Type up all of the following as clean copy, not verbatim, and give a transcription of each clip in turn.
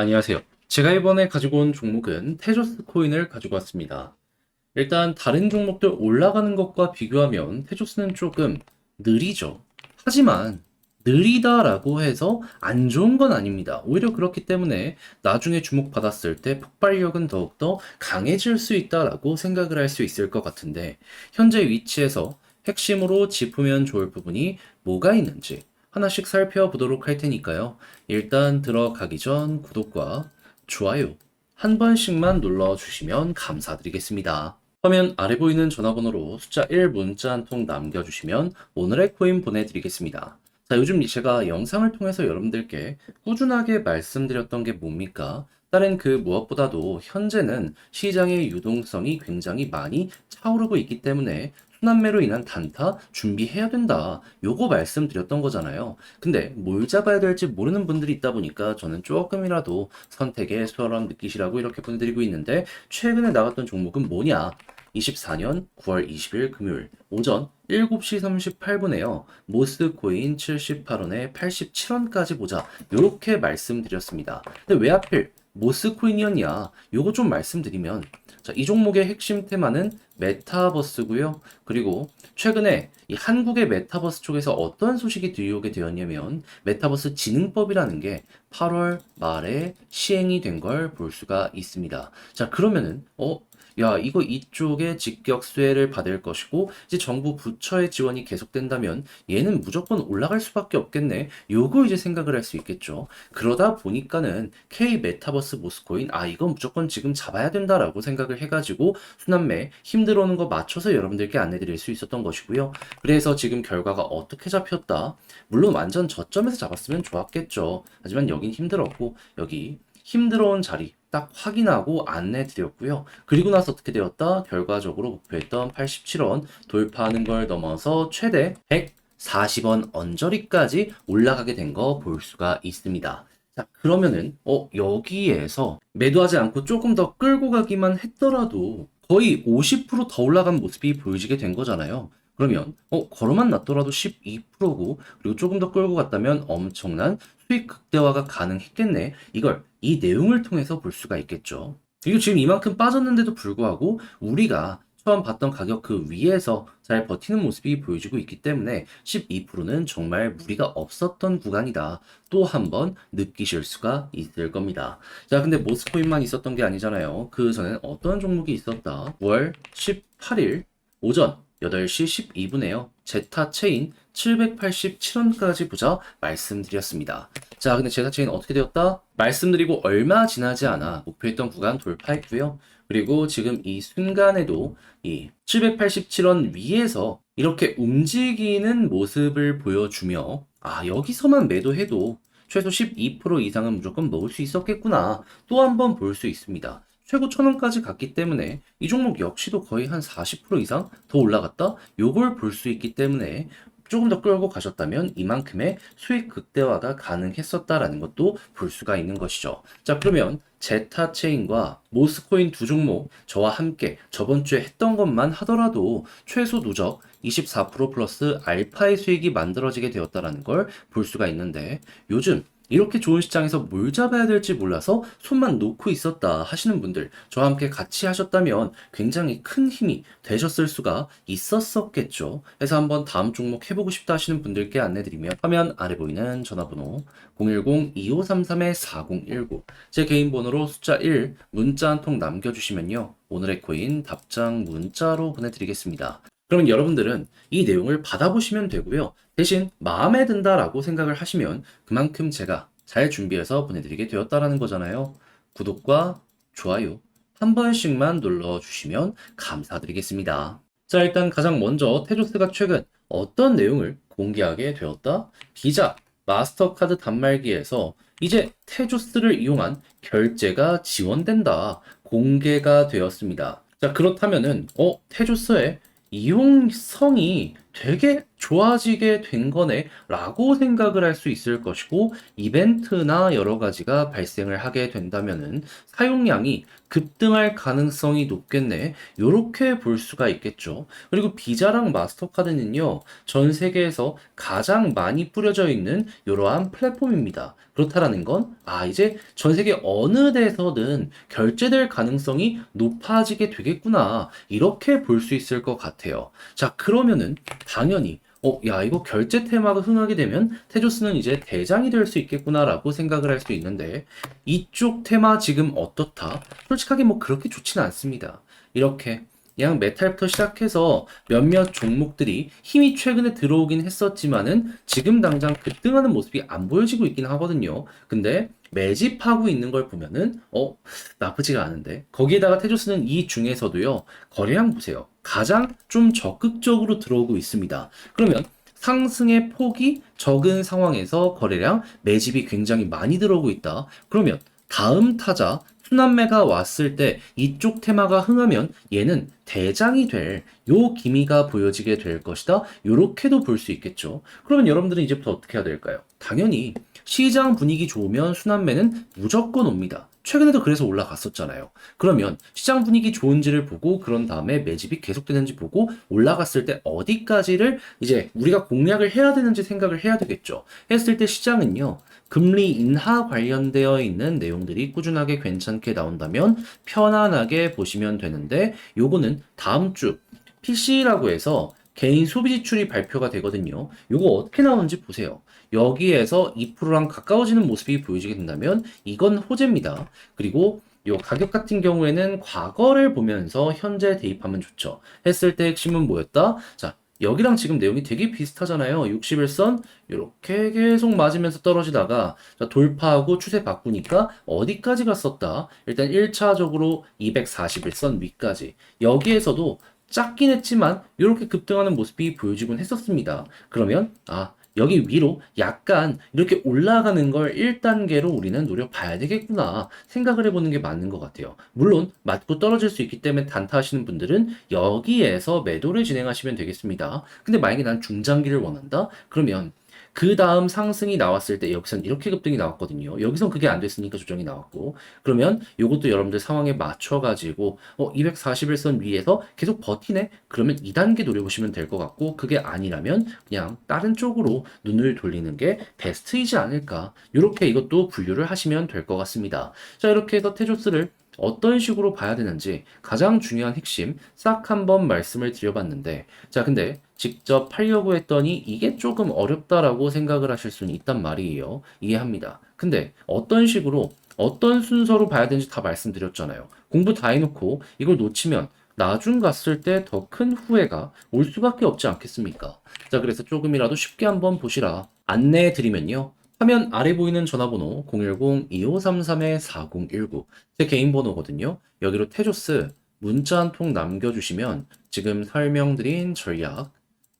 안녕하세요. 제가 이번에 가지고 온 종목은 테조스 코인을 가지고 왔습니다. 일단 다른 종목들 올라가는 것과 비교하면 테조스는 조금 느리죠. 하지만 느리다라고 해서 안 좋은 건 아닙니다. 오히려 그렇기 때문에 나중에 주목받았을 때 폭발력은 더욱더 강해질 수 있다라고 생각을 할 수 있을 것 같은데 현재 위치에서 핵심으로 짚으면 좋을 부분이 뭐가 있는지 하나씩 살펴보도록 할 테니까요. 일단 들어가기 전 구독과 좋아요 한 번씩만 눌러주시면 감사드리겠습니다. 화면 아래 보이는 전화번호로 숫자 1 문자 한 통 남겨주시면 오늘의 코인 보내드리겠습니다. 자, 요즘 제가 영상을 통해서 여러분들께 꾸준하게 말씀드렸던 게 뭡니까? 다른 그 무엇보다도 현재는 시장의 유동성이 굉장히 많이 차오르고 있기 때문에 순환매로 인한 단타 준비해야 된다. 요거 말씀드렸던 거잖아요. 근데 뭘 잡아야 될지 모르는 분들이 있다 보니까 저는 조금이라도 선택에 수월함 느끼시라고 이렇게 보내드리고 있는데 최근에 나갔던 종목은 뭐냐? 24년 9월 20일 금요일 오전 7시 38분에요. 모스코인 78원에 87원까지 보자. 이렇게 말씀드렸습니다. 근데 왜 하필 모스코인이었냐? 요거 좀 말씀드리면 자, 이 종목의 핵심 테마는 메타버스고요. 그리고 최근에 이 한국의 메타버스 쪽에서 어떤 소식이 들려오게 되었냐면 메타버스 진흥법이라는 게 8월 말에 시행이 된 걸 볼 수가 있습니다. 자, 그러면은 야, 이거 이쪽에 직격 수혜를 받을 것이고, 이제 정부 부처의 지원이 계속된다면 얘는 무조건 올라갈 수밖에 없겠네. 요거 이제 생각을 할 수 있겠죠. 그러다 보니까는 K 메타버스 모스코인, 이건 무조건 지금 잡아야 된다라고 생각을 해가지고 순환매 힘들어오는 거 맞춰서 여러분들께 안내드릴 수 있었던 것이고요. 그래서 지금 결과가 어떻게 잡혔다? 물론 완전 저점에서 잡았으면 좋았겠죠. 하지만 여긴 힘들었고, 여기 힘들어온 자리 딱 확인하고 안내 드렸고요. 그리고 나서 어떻게 되었다? 결과적으로 목표했던 87원 돌파하는 걸 넘어서 최대 140원 언저리까지 올라가게 된 거 볼 수가 있습니다. 자, 그러면은 여기에서 매도하지 않고 조금 더 끌고 가기만 했더라도 거의 50%더 올라간 모습이 보여지게 된 거잖아요. 그러면 걸어만 놨더라도 12%고 그리고 조금 더 끌고 갔다면 엄청난 수익 극대화가 가능했겠네. 이걸 이 내용을 통해서 볼 수가 있겠죠. 그리고 지금 이만큼 빠졌는데도 불구하고 우리가 처음 봤던 가격 그 위에서 잘 버티는 모습이 보여지고 있기 때문에 12%는 정말 무리가 없었던 구간이다. 또 한 번 느끼실 수가 있을 겁니다. 자, 근데 모스코인만 있었던 게 아니잖아요. 그 전엔 어떤 종목이 있었다. 9월 18일 오전 8시 12분에요. 제타체인 787원까지 보자 말씀드렸습니다. 자, 근데 제타체인 어떻게 되었다? 말씀드리고 얼마 지나지 않아 목표했던 구간 돌파했고요. 그리고 지금 이 순간에도 이 787원 위에서 이렇게 움직이는 모습을 보여주며 여기서만 매도해도 최소 12% 이상은 무조건 먹을 수 있었겠구나. 또 한 번 볼 수 있습니다. 최고 1000원까지 갔기 때문에 이 종목 역시도 거의 한 40% 이상 더 올라갔다? 요걸 볼 수 있기 때문에 조금 더 끌고 가셨다면 이만큼의 수익 극대화가 가능했었다라는 것도 볼 수가 있는 것이죠. 자, 그러면 제타체인과 모스코인 두 종목 저와 함께 저번 주에 했던 것만 하더라도 최소 누적 24% 플러스 알파의 수익이 만들어지게 되었다라는 걸 볼 수가 있는데 요즘 이렇게 좋은 시장에서 뭘 잡아야 될지 몰라서 손만 놓고 있었다 하시는 분들 저와 함께 같이 하셨다면 굉장히 큰 힘이 되셨을 수가 있었었겠죠. 그래서 한번 다음 종목 해보고 싶다 하시는 분들께 안내드리면 화면 아래 보이는 전화번호 010-2533-4019 제 개인 번호로 숫자 1 문자 한 통 남겨주시면요. 오늘의 코인 답장 문자로 보내드리겠습니다. 그럼 여러분들은 이 내용을 받아보시면 되고요. 대신 마음에 든다라고 생각을 하시면 그만큼 제가 잘 준비해서 보내드리게 되었다라는 거잖아요. 구독과 좋아요 한 번씩만 눌러주시면 감사드리겠습니다. 자, 일단 가장 먼저 테조스가 최근 어떤 내용을 공개하게 되었다? 비자, 마스터카드 단말기에서 이제 테조스를 이용한 결제가 지원된다. 공개가 되었습니다. 자, 그렇다면은 테조스의 이용성이 되게 좋아지게 된 거네 라고 생각을 할 수 있을 것이고, 이벤트나 여러 가지가 발생을 하게 된다면은 사용량이 급등할 가능성이 높겠네, 요렇게 볼 수가 있겠죠. 그리고 비자랑 마스터카드는요, 전 세계에서 가장 많이 뿌려져 있는 이러한 플랫폼입니다. 그렇다라는 건, 이제 전 세계 어느 데서든 결제될 가능성이 높아지게 되겠구나, 이렇게 볼 수 있을 것 같아요. 자, 그러면은 당연히 야, 이거 결제 테마가 흥하게 되면 테조스는 이제 대장이 될 수 있겠구나라고 생각을 할 수 있는데, 이쪽 테마 지금 어떻다? 솔직하게 뭐 그렇게 좋지는 않습니다. 이렇게 그냥 메탈부터 시작해서 몇몇 종목들이 힘이 최근에 들어오긴 했었지만은 지금 당장 급등하는 모습이 안 보여지고 있긴 하거든요. 근데 매집하고 있는 걸 보면은 나쁘지가 않은데, 거기에다가 테조스는 이 중에서도요, 거래량 보세요. 가장 좀 적극적으로 들어오고 있습니다. 그러면 상승의 폭이 적은 상황에서 거래량 매집이 굉장히 많이 들어오고 있다. 그러면 다음 타자 순환매가 왔을 때 이쪽 테마가 흥하면 얘는 대장이 될 요 기미가 보여지게 될 것이다. 요렇게도 볼 수 있겠죠. 그러면 여러분들은 이제부터 어떻게 해야 될까요? 당연히 시장 분위기 좋으면 순환매는 무조건 옵니다. 최근에도 그래서 올라갔었잖아요. 그러면 시장 분위기 좋은지를 보고, 그런 다음에 매집이 계속되는지 보고, 올라갔을 때 어디까지를 이제 우리가 공략을 해야 되는지 생각을 해야 되겠죠. 했을 때 시장은요, 금리 인하 관련되어 있는 내용들이 꾸준하게 괜찮게 나온다면 편안하게 보시면 되는데, 요거는 다음 주 PC라고 해서 개인 소비 지출이 발표가 되거든요. 요거 어떻게 나오는지 보세요. 여기에서 2%랑 가까워지는 모습이 보여지게 된다면 이건 호재입니다. 그리고 요 가격 같은 경우에는 과거를 보면서 현재 대입하면 좋죠. 했을 때 핵심은 뭐였다? 자, 여기랑 지금 내용이 되게 비슷하잖아요. 60일선 이렇게 계속 맞으면서 떨어지다가, 자, 돌파하고 추세 바꾸니까 어디까지 갔었다? 일단 1차적으로 241선 위까지. 여기에서도 작긴 했지만 이렇게 급등하는 모습이 보여지곤 했었습니다. 그러면 여기 위로 약간 이렇게 올라가는 걸 1단계로 우리는 노려봐야 되겠구나 생각을 해보는 게 맞는 것 같아요. 물론 맞고 떨어질 수 있기 때문에 단타하시는 분들은 여기에서 매도를 진행하시면 되겠습니다. 근데 만약에 난 중장기를 원한다? 그러면 그 다음 상승이 나왔을 때 여기선 이렇게 급등이 나왔거든요. 여기선 그게 안 됐으니까 조정이 나왔고, 그러면 이것도 여러분들 상황에 맞춰가지고 241선 위에서 계속 버티네? 그러면 2단계 노려보시면 될 것 같고, 그게 아니라면 그냥 다른 쪽으로 눈을 돌리는 게 베스트이지 않을까, 이렇게 이것도 분류를 하시면 될 것 같습니다. 자, 이렇게 해서 테조스를 어떤 식으로 봐야 되는지 가장 중요한 핵심 싹 한번 말씀을 드려봤는데, 자, 근데 직접 팔려고 했더니 이게 조금 어렵다라고 생각을 하실 수는 있단 말이에요. 이해합니다. 근데 어떤 식으로 어떤 순서로 봐야 되는지 다 말씀드렸잖아요. 공부 다 해놓고 이걸 놓치면 나중 갔을 때 더 큰 후회가 올 수밖에 없지 않겠습니까? 자, 그래서 조금이라도 쉽게 한번 보시라 안내해 드리면요. 화면 아래 보이는 전화번호 010-2533-4019, 제 개인 번호거든요. 여기로 테조스 문자 한 통 남겨주시면 지금 설명드린 전략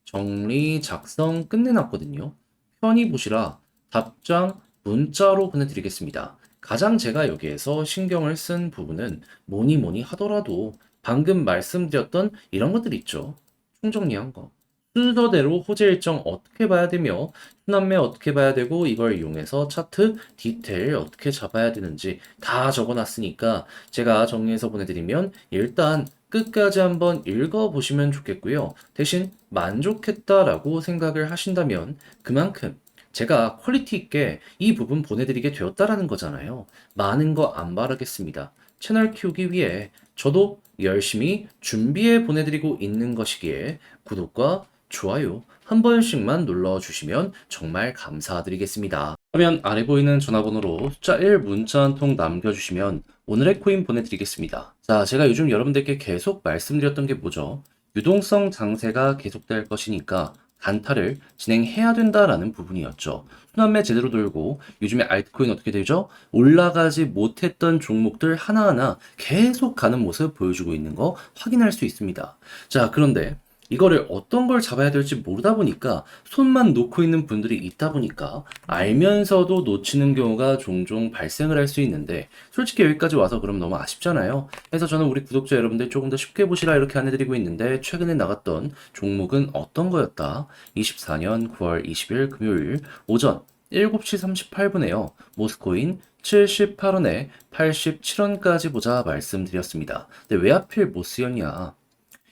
정리 작성 끝내놨거든요. 편히 보시라 답장 문자로 보내드리겠습니다. 가장 제가 여기에서 신경을 쓴 부분은 뭐니 뭐니 하더라도 방금 말씀드렸던 이런 것들 있죠. 총정리한 거. 순서대로 호재 일정 어떻게 봐야 되며, 순환매 어떻게 봐야 되고, 이걸 이용해서 차트 디테일 어떻게 잡아야 되는지 다 적어놨으니까 제가 정리해서 보내드리면 일단 끝까지 한번 읽어보시면 좋겠고요. 대신 만족했다라고 생각을 하신다면 그만큼 제가 퀄리티 있게 이 부분 보내드리게 되었다라는 거잖아요. 많은 거 안 바라겠습니다. 채널 키우기 위해 저도 열심히 준비해 보내드리고 있는 것이기에 구독과 좋아요 한 번씩만 눌러주시면 정말 감사드리겠습니다. 화면 아래 보이는 전화번호로 숫자 1 문자 한 통 남겨주시면 오늘의 코인 보내드리겠습니다. 자, 제가 요즘 여러분들께 계속 말씀드렸던 게 뭐죠? 유동성 장세가 계속될 것이니까 단타를 진행해야 된다라는 부분이었죠. 순환매 제대로 돌고 요즘에 알트코인 어떻게 되죠? 올라가지 못했던 종목들 하나하나 계속 가는 모습 보여주고 있는 거 확인할 수 있습니다. 자, 그런데 이거를 어떤 걸 잡아야 될지 모르다 보니까 손만 놓고 있는 분들이 있다 보니까 알면서도 놓치는 경우가 종종 발생을 할 수 있는데 솔직히 여기까지 와서 그럼 너무 아쉽잖아요. 그래서 저는 우리 구독자 여러분들 조금 더 쉽게 보시라 이렇게 안내드리고 있는데 최근에 나갔던 종목은 어떤 거였다? 24년 9월 20일 금요일 오전 7시 38분에요. 모스코인 78원에 87원까지 보자 말씀드렸습니다. 근데 왜 하필 못 쓰였냐?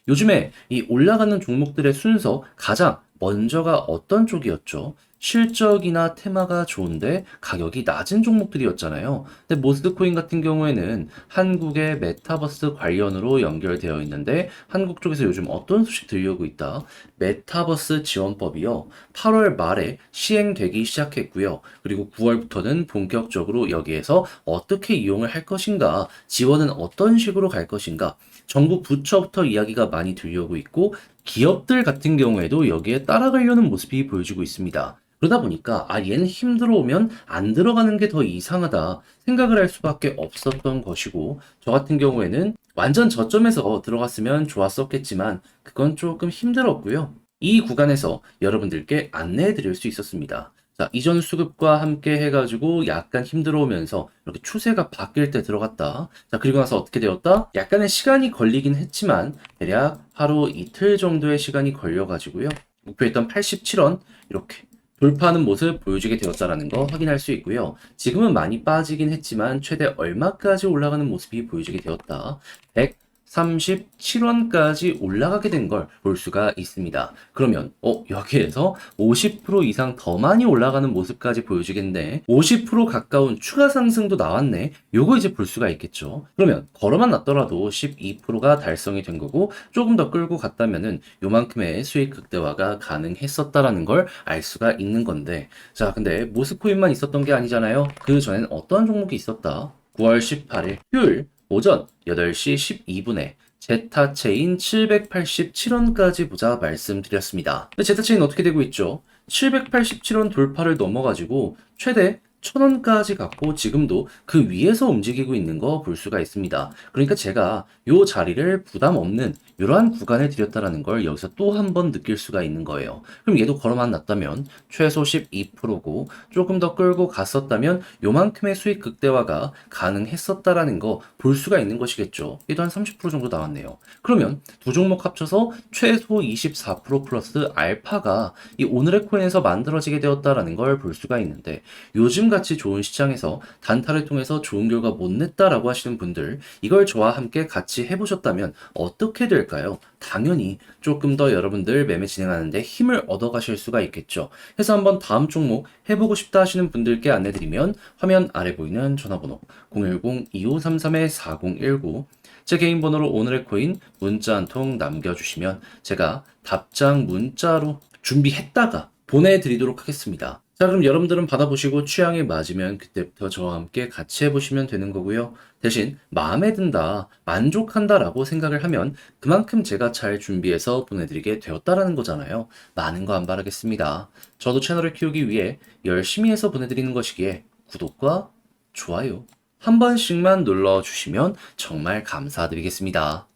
요즘에 이 올라가는 종목들의 순서 가장 먼저가 어떤 쪽이었죠? 실적이나 테마가 좋은데 가격이 낮은 종목들이었잖아요. 근데 모스트코인 같은 경우에는 한국의 메타버스 관련으로 연결되어 있는데 한국 쪽에서 요즘 어떤 소식 들려오고 있다? 메타버스 지원법이요. 8월 말에 시행되기 시작했고요. 그리고 9월부터는 본격적으로 여기에서 어떻게 이용을 할 것인가, 지원은 어떤 식으로 갈 것인가, 정부 부처부터 이야기가 많이 들려오고 있고 기업들 같은 경우에도 여기에 따라가려는 모습이 보여지고 있습니다. 그러다 보니까 얘는 힘들어 오면 안 들어가는 게 더 이상하다 생각을 할 수밖에 없었던 것이고 저 같은 경우에는 완전 저점에서 들어갔으면 좋았었겠지만 그건 조금 힘들었고요. 이 구간에서 여러분들께 안내해 드릴 수 있었습니다. 자, 이전 수급과 함께 해가지고 약간 힘들어 오면서 이렇게 추세가 바뀔 때 들어갔다. 자, 그리고 나서 어떻게 되었다? 약간의 시간이 걸리긴 했지만 대략 하루 이틀 정도의 시간이 걸려가지고요. 목표했던 87원 이렇게 돌파하는 모습 보여주게 되었다라는 거 확인할 수 있고요. 지금은 많이 빠지긴 했지만 최대 얼마까지 올라가는 모습이 보여주게 되었다. 137원까지 올라가게 된 걸 볼 수가 있습니다. 그러면 여기에서 50% 이상 더 많이 올라가는 모습까지 보여주겠네. 50% 가까운 추가 상승도 나왔네. 요거 이제 볼 수가 있겠죠. 그러면 걸어만 놨더라도 12%가 달성이 된 거고 조금 더 끌고 갔다면은 요만큼의 수익 극대화가 가능했었다라는 걸 알 수가 있는 건데 자, 근데 모스코인만 있었던 게 아니잖아요. 그 전엔 어떤 종목이 있었다? 9월 18일 휴일 오전 8시 12분에 제타체인 787원까지 보자 말씀드렸습니다. 근데 제타체인 어떻게 되고 있죠? 787원 돌파를 넘어가지고 최대 1000원까지 갔고 지금도 그 위에서 움직이고 있는 거 볼 수가 있습니다. 그러니까 제가 요 자리를 부담 없는 이러한 구간에 드렸다라는 걸 여기서 또 한 번 느낄 수가 있는 거예요. 그럼 얘도 걸어만 놨다면 최소 12%고 조금 더 끌고 갔었다면 요만큼의 수익 극대화가 가능했었다라는 거 볼 수가 있는 것이겠죠. 얘도 한 30% 정도 나왔네요. 그러면 두 종목 합쳐서 최소 24% 플러스 알파가 이 오늘의 코인에서 만들어지게 되었다라는 걸 볼 수가 있는데 요즘같이 좋은 시장에서 단타를 통해서 좋은 결과 못 냈다라고 하시는 분들 이걸 저와 함께 같이 해보셨다면 어떻게 될까요? 당연히 조금 더 여러분들 매매 진행하는데 힘을 얻어 가실 수가 있겠죠. 그래서 한번 다음 종목 해보고 싶다 하시는 분들께 안내드리면 화면 아래 보이는 전화번호 010-2533-4019 제 개인 번호로 오늘의 코인 문자 한 통 남겨주시면 제가 답장 문자로 준비했다가 보내드리도록 하겠습니다. 자, 그럼 여러분들은 받아보시고 취향에 맞으면 그때부터 저와 함께 같이 해보시면 되는 거고요. 대신 마음에 든다, 만족한다라고 생각을 하면 그만큼 제가 잘 준비해서 보내드리게 되었다라는 거잖아요. 많은 거 안 바라겠습니다. 저도 채널을 키우기 위해 열심히 해서 보내드리는 것이기에 구독과 좋아요 한 번씩만 눌러주시면 정말 감사드리겠습니다.